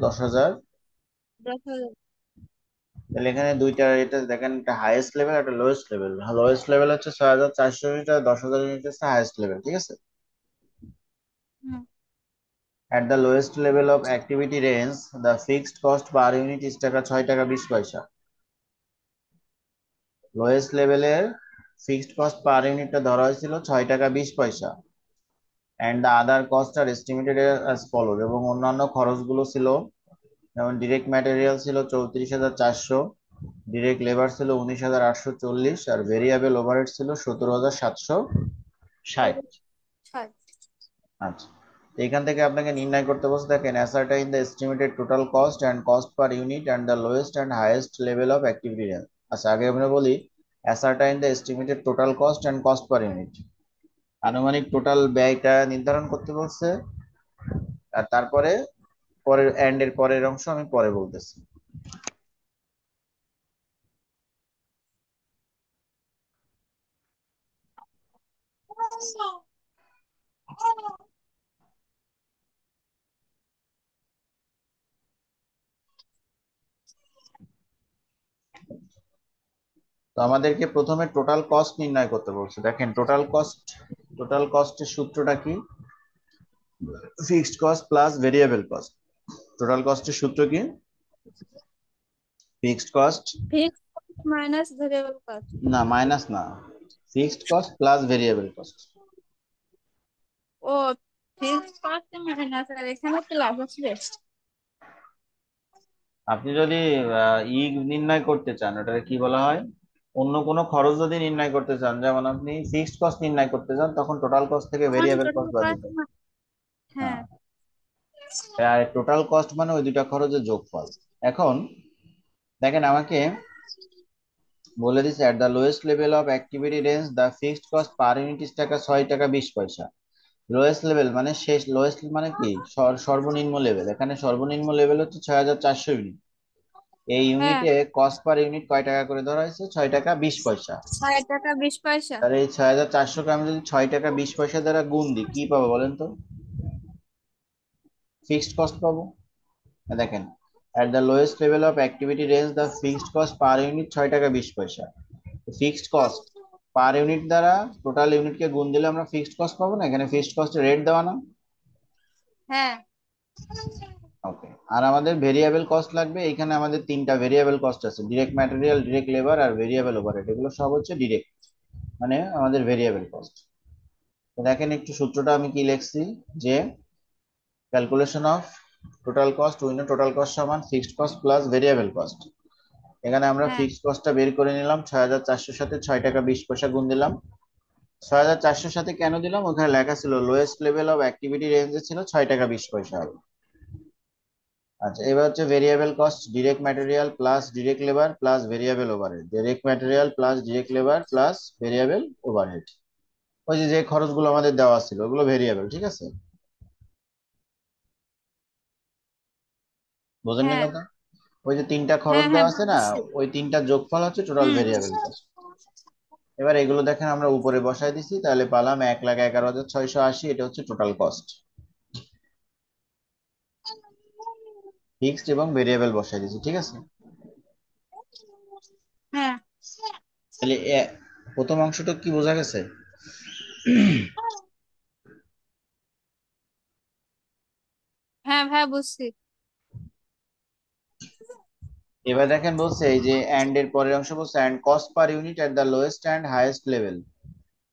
10,000। 10,000। তাহলে এখানে দুইটা, এটা দেখেন, একটা হাইয়েস্ট লেভেল একটা লোয়েস্ট লেভেল। লোয়েস্ট লেভেল হচ্ছে 6,400 ইউনিট, আর 10,000 ইউনিট হচ্ছে হাইয়েস্ট লেভেল, ঠিক আছে। হুম। At the lowest level of activity range, the fixed cost per unit is টাকা 6 টাকা 20 পয়সা। লোয়েস্ট লেভেলের ফিক্সড কস্ট পার ইউনিটটা ধরা হয়েছিল 6 টাকা 20 পয়সা। And the other cost are estimated as follows, এবং অন্যান্য খরচগুলো ছিল, যেমন ডিরেক্ট ম্যাটেরিয়াল ছিল 34,400, ডিরেক্ট লেবার ছিল 19,840, আর ভেরিয়েবল ওভারহেড ছিল 17,760। ছয়। আচ্ছা, তো এখান থেকে আপনাকে নির্ণয় করতে বলছে, দেখেন, ascertain the estimated total cost and cost per unit and the lowest and highest level of activity range. আচ্ছা, আগে আমরা বলি ascertain the estimated total cost and cost per unit. আনুমানিক টোটাল ব্যয়টা নির্ধারণ করতে বলছে, আর তারপরে পরের এন্ড এর পরের অংশ আমি পরে বলতেছি। তো আমাদেরকে প্রথমে টোটাল কস্ট নির্ণয় করতে বলছে। দেখেন, টোটাল কস্টের সূত্রটা কি? Fixed cost plus variable cost. Total কস্টের সূত্র কি? Fixed cost, fix minus variable cost. না মাইনাস না, fixed cost plus variable cost. ও, ফিক্স কস্ট মাইনাস, আর এখানে প্লাস আসবে। আপনি যদি ই নির্ণয় করতে চান, ওটাকে কি বলা হয়, অন্য কোনো খরচ যদি নির্ণয় করতে চান, যেমন আপনি ফিক্সড কস্ট নির্ণয় করতে চান, তখন টোটাল কস্ট থেকে তখন ভেরিয়েবল টোটাল কস্ট বাদ কস্ট। দিতে হবে। হ্যাঁ। হ্যাঁ, আর টোটাল কস্ট মানে ওই দুটা খরচের যোগফল। এখন দেখেন, আমাকে বলে দিচ্ছে, at the lowest level of activity range the fixed cost per unit is টাকা 6 টাকা 20 পয়সা। লোয়েস্ট লেভেল মানে শেষ, লোয়েস্ট মানে কি, সর্বনিম্ন লেভেল। এখানে সর্বনিম্ন লেভেল হচ্ছে 6,400 ইউনিট। এই হ্যাঁ, ইউনিটে কস্ট পার ইউনিট কয় টাকা করে ধরা হয়েছে? 6 টাকা 20 পয়সা। 6 টাকা 20 পয়সা। তাহলে এই 6,400কে আমি যদি 6 টাকা 20 পয়সা দ্বারা গুণ দিই, কি পাবো বলেন তো? ফিক্সড কস্ট পাবো। দেখেন, এট the lowest level of activity range the fixed cost per unit 6 টাকা 20 পয়সা। ফিক্সড কস্ট পার ইউনিট দ্বারা টোটাল ইউনিটকে গুণ দিলে আমরা ফিক্সড কস্ট পাবো না? এখানে ফিক্সড কস্টের রেট দেওয়া না। হ্যাঁ। ওকে, আর আমাদের ভেরিয়েবল কস্ট লাগবে। এখানে আমাদের তিনটা ভেরিয়েবল কস্ট আছে, ডিরেক্ট ম্যাটেরিয়াল, ডিরেক্ট লেবার আর ভেরিয়েবল ওভারহেড। এগুলো সব হচ্ছে ডিরেক্ট, মানে আমাদের ভেরিয়েবল কস্ট। তো দেখেন একটু সূত্রটা আমি কি লিখছি, যে calculation of total cost, we know total cost সমান fixed cost plus variable cost. এখানে আমরা হ্যাঁ। ফিক্সড কস্টটা বের করে নিলাম, 6,400 সাথে 6 টাকা 20 পয়সা গুণ দিলাম। 6,400 সাথে কেন দিলাম, ওখানে লেখা ছিল লোয়েস্ট লেভেল অফ অ্যাক্টিভিটি রেঞ্জে ছিল 6 টাকা 20 পয়সা হবে। আচ্ছা, এবার হচ্ছে variable cost, direct material plus direct labour plus variable overhead. Direct material plus direct labour plus variable overhead. ওই যে যে খরচগুলো আমাদের দেওয়া ছিল ওগুলো ভেরিয়েবল, ঠিক আছে। বোঝেন না হ্যাঁ। কথা? ওই যে তিনটা খরচ হ্যাঁ। হ্যাঁ, দেওয়া আছে না, বুঝছি। ওই তিনটা যোগফল হচ্ছে টোটাল হুম। Variable cost. এবার এগুলো দেখেন আমরা উপরে বসাই দিছি, তাহলে পালাম 1,11,680। এটা হচ্ছে টোটাল কস্ট। ফিক্সড এবং ভেরিয়েবল বসাই দিছি, ঠিক আছে। হ্যাঁ। তাহলে প্রথম অংশটা কি বোঝা গেছে? হ্যাঁ ভাই, বুঝছি। এবার দেখেন বলছে, এই যে এন্ড এর পরের অংশ বলছে, and cost per unit at the lowest and highest level.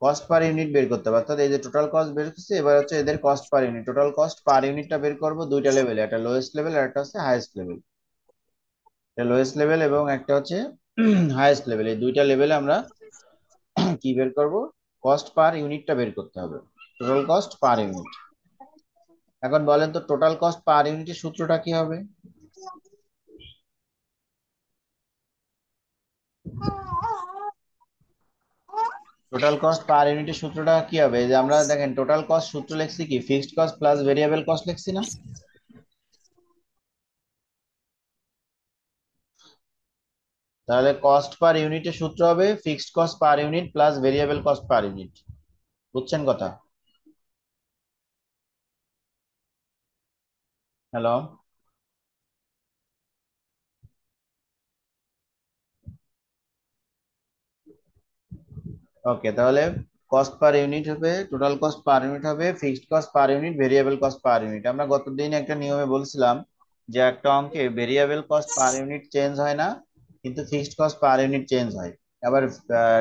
Cost per unit বের করতে হবে, অর্থাৎ এই যে টোটাল কস্ট বের করছে, এবার হচ্ছে এদের cost per unit, total cost per ইউনিটটা বের করবো দুইটা লেভেলে, একটা লোয়েস্ট লেভেল আর একটা হচ্ছে হাইয়েস্ট লেভেল। লোয়েস্ট লেভেল এবং একটা হচ্ছে হাইয়েস্ট লেভেল, এই দুইটা লেভেলে আমরা কি বের করব? কস্ট পার ইউনিটটা বের করতে হবে, টোটাল কস্ট পার ইউনিট। এখন বলেন তো, টোটাল কস্ট পার ইউনিটের সূত্রটা কি হবে? টোটাল কস্ট পার ইউনিটের সূত্রটা কি হবে? এই যে আমরা দেখেন টোটাল কস্ট সূত্র লিখছি কি, fixed cost plus variable cost লিখছি না? তাহলে কস্ট পার ইউনিটের সূত্র হবে fixed cost per unit plus variable cost per unit. বুঝছেন কথা? হ্যালো? ওকে, তাহলে কস্ট পার ইউনিট হবে, টোটাল কস্ট পার ইউনিট হবে, fixed cost per unit, variable cost per unit. আমরা গতদিন একটা নিয়মে বলছিলাম যে একটা অঙ্কে variable cost per unit change হয় না, কিন্তু fixed cost per unit change হয়। আবার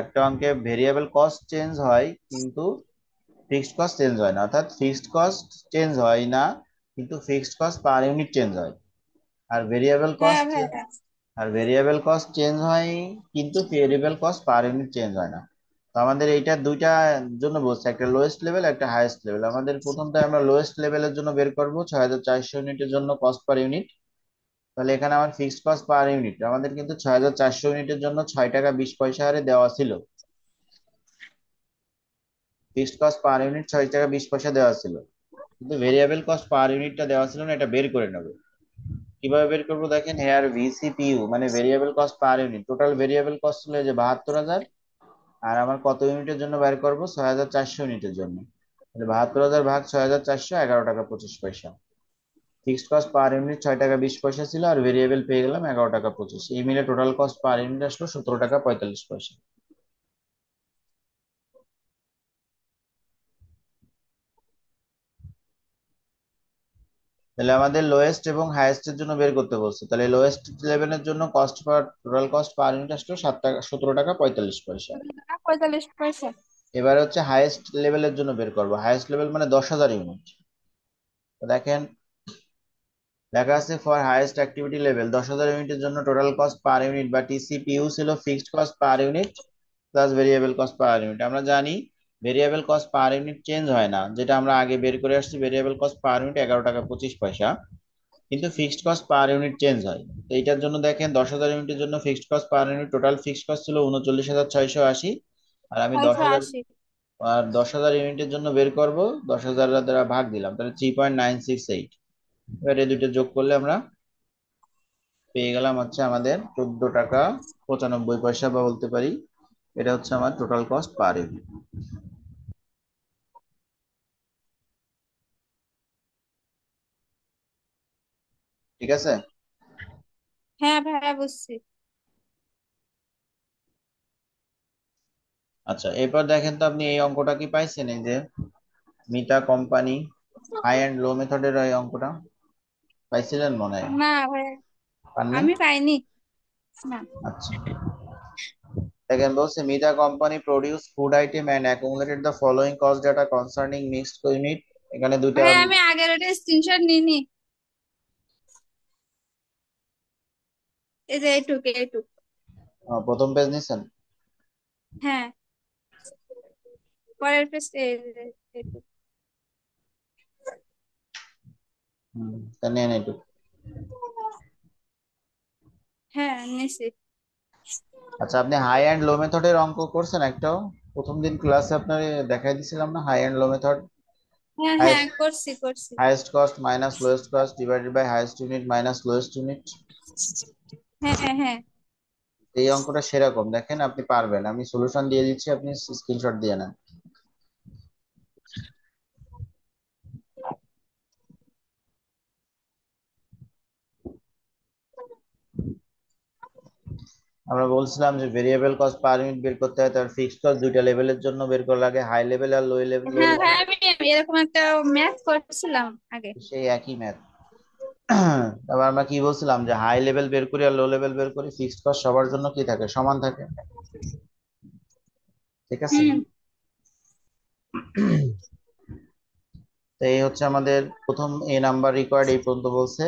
একটা অঙ্কে ভেরিয়েবল কস্ট চেঞ্জ হয় কিন্তু ফিক্সড কস্ট চেঞ্জ হয় না, অর্থাৎ ফিক্সড কস্ট চেঞ্জ হয় না কিন্তু fixed cost per unit change হয়। আর ভেরিয়েবল হ্যাঁ কস্ট ভাইয়া। আর ভেরিয়েবল কস্ট চেঞ্জ হয় কিন্তু variable cost per unit change হয় না। তো আমাদের এইটা দুইটা জন্য বলছে, একটা লোয়েস্ট লেভেল একটা হাইয়েস্ট লেভেল। আমাদের প্রথমটা আমরা লোয়েস্ট লেভেলের জন্য বের করবো 6400 ইউনিটের জন্য কস্ট পার ইউনিট। তাহলে এখানে আমার ফিক্সড কস্ট পার ইউনিট আমাদের কিন্তু 6400 ইউনিটের জন্য 6 টাকা 20 পয়সা হারে দেওয়া ছিল। ফিক্সড কস্ট পার ইউনিট 6 টাকা 20 পয়সা দেওয়া ছিল, কিন্তু ভেরিয়েবল কস্ট পার ইউনিটটা দেওয়া ছিল না। এটা বের করে নেবো। কিভাবে বের করবো দেখেন, হেয়ার ভিসিপিইউ মানে variable cost per unit, total variable cost ছিল যে 72,000। আর আমার কত ইউনিটের জন্য বের করবো, 6400 ইউনিটের জন্য। তাহলে 72,000 ভাগ 6400, 11 টাকা 25 পয়সা। ফিক্সড কস্ট পার ইউনিট 6 টাকা 20 পয়সা ছিল, আর ভেরিয়েবল পেয়ে গেলাম 11 টাকা 25। এই মিলে টোটাল কস্ট পার ইউনিট আসলো 17 টাকা 45 পয়সা। তাহলে আমাদের লোয়েস্ট এবং হাইয়েস্ট এর জন্য বের করতে বলছে, তাহলে লোয়েস্ট লেভেলের জন্য cost per total cost per unit আসলো 7 টাকা 17 টাকা 45 পয়সা। 45 পয়সা। এবারে হচ্ছে হাইয়েস্ট লেভেলের জন্য বের করবো। হাইয়েস্ট লেভেল মানে 10,000 ইউনিট। তো দেখেন লেখা আছে ফর হাইয়েস্ট অ্যাক্টিভিটি লেভেল 10,000 ইউনিটের জন্য টোটাল কস্ট পার ইউনিট বা টিসিপিইউ ছিল fixed cost per unit plus variable cost per unit. আমরা জানি variable cost per unit change হয় না, যেটা আমরা আগে বের করে আসছি। ভেরিয়েবল কস্ট পার ইউনিট 11 টাকা 25 পয়সা, কিন্তু fixed cost per unit change হয়। তো এইটার জন্য দেখেন 10,000 ইউনিটের জন্য fixed cost per unit, total fixed cost ছিল 39,680। আর আমি দশ ছয়শো হাজার আশি আর 10,000 ইউনিটের জন্য বের করব, 10,000 দ্বারা ভাগ দিলাম, তাহলে 3.968। এবার এই দুটো যোগ করলে আমরা পেয়ে গেলাম হচ্ছে আমাদের 14 টাকা 95 পয়সা, বা বলতে পারি এটা হচ্ছে আমার টোটাল কস্ট পার ইউনিট। ঠিক আছে। হ্যাঁ ভাইয়া বুঝছি। আচ্ছা, এরপর দেখেন তো আপনি এই অঙ্কটা কি পাইছেন, এই যে Mita company high and low মেথডের এই অঙ্কটা পাইছিলেন মনে হয়? না ভাইয়া, পান নাই? আমি পাইনি। না। আচ্ছা, দেখেন বলছে Mita company produce food item and accumulated the following cost data concerning mixed unit. এখানে দুইটা ভাইয়া আমি আগের ওটা স্ক্রিনশট নিইনি। এই যে এইটুক। প্রথম পেজ নিছেন? হ্যাঁ, পরের পেজ এইটুক। তা নেন একটু। হ্যাঁ নিছি। আচ্ছা, আপনি হাই অ্যান্ড লো মেথডের অঙ্ক করছেন একটাও? প্রথম দিন ক্লাসে আপনার দেখাই দিছিলাম না, হাই অ্যান্ড লো মেথড। হ্যাঁ হ্যাঁ, হাইয়েস্ট করছি। Highest cost minus lowest cost divided by highest unit minus lowest unit. হ্যাঁ। এই অঙ্কটা সেরকম, দেখেন আপনি পারবেন, আমি সলিউশন দিয়ে দিচ্ছি, আপনি স্ক্রিনশট দিয়ে নেন। আমরা বলছিলাম যে ভেরিয়েবল কস্ট পার ইউনিট বের করতে হয়, তার ফিক্সড কস্ট দুইটা লেভেলের জন্য বের করা লাগে, হাই লেভেল আর লো লেভেল। লো হ্যাঁ ভাই, লেভেল আমি এরকম একটা ম্যাথ করছিলাম আগে। সেই একই ম্যাথ। তারপর আমরা কি বলছিলাম যে হাই লেভেল বের করি আর লো লেভেল বের করি, ফিক্সড কস্ট সবার জন্য কি থাকে, সমান থাকে। ঠিক আছে। হুম। তো এই হচ্ছে আমাদের প্রথম এ নাম্বার রিকোয়ার্ড, এই পর্যন্ত বলছে।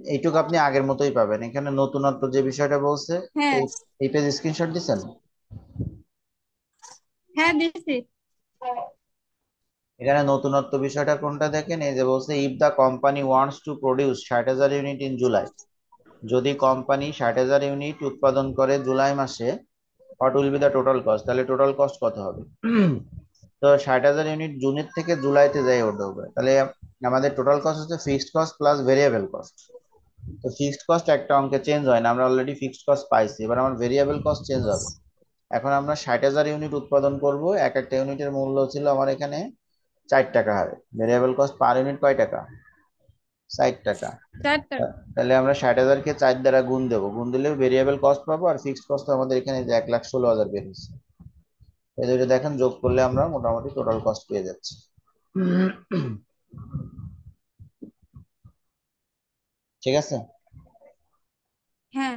এইটুকু আপনি আগের মতোই পাবেন। এখানে নতুনত্ব যে বিষয়টা বলছে, হ্যাঁ এই এই পেজ স্ক্রিনশট দিছেন? হ্যাঁ দিছি। এখানে নতুনত্ব বিষয়টা কোনটা দেখেন, এই যে বলছে if the company wants to produce 60,000 unit in July. যদি কোম্পানি 60,000 ইউনিট উৎপাদন করে জুলাই মাসে, what will be the total cost, তাহলে টোটাল কস্ট কত হবে? তো 60,000 ইউনিট জুনের থেকে জুলাইতে যাই ওটা হবে, তাহলে আমাদের টোটাল কস্ট হচ্ছে fixed cost plus variable cost. তো ফিক্সড কস্ট একটা অঙ্কে চেঞ্জ হয় না, আমরা অলরেডি ফিক্সড কস্ট পাইছি। এবার আমার ভেরিয়েবল কস্ট চেঞ্জ হবে। এখন আমরা 60,000 ইউনিট উৎপাদন করব, এক একটা ইউনিটের মূল্য ছিল আমার এখানে 4 টাকা হারে। ভেরিয়েবল কস্ট পার ইউনিট কয় টাকা? ষাট টাকা। 4 টাকা। তাহলে আমরা 60,000-কে 4 দ্বারা গুণ দেবো, গুণ দিলে ভেরিয়েবল কস্ট পাবো, আর ফিক্সড কস্ট আমাদের এখানে যে 1,16,000 বের হচ্ছে। এই দুটো দেখেন, যোগ করলে আমরা মোটামুটি টোটাল কস্ট পেয়ে যাচ্ছি। ঠিক আছে। হ্যাঁ।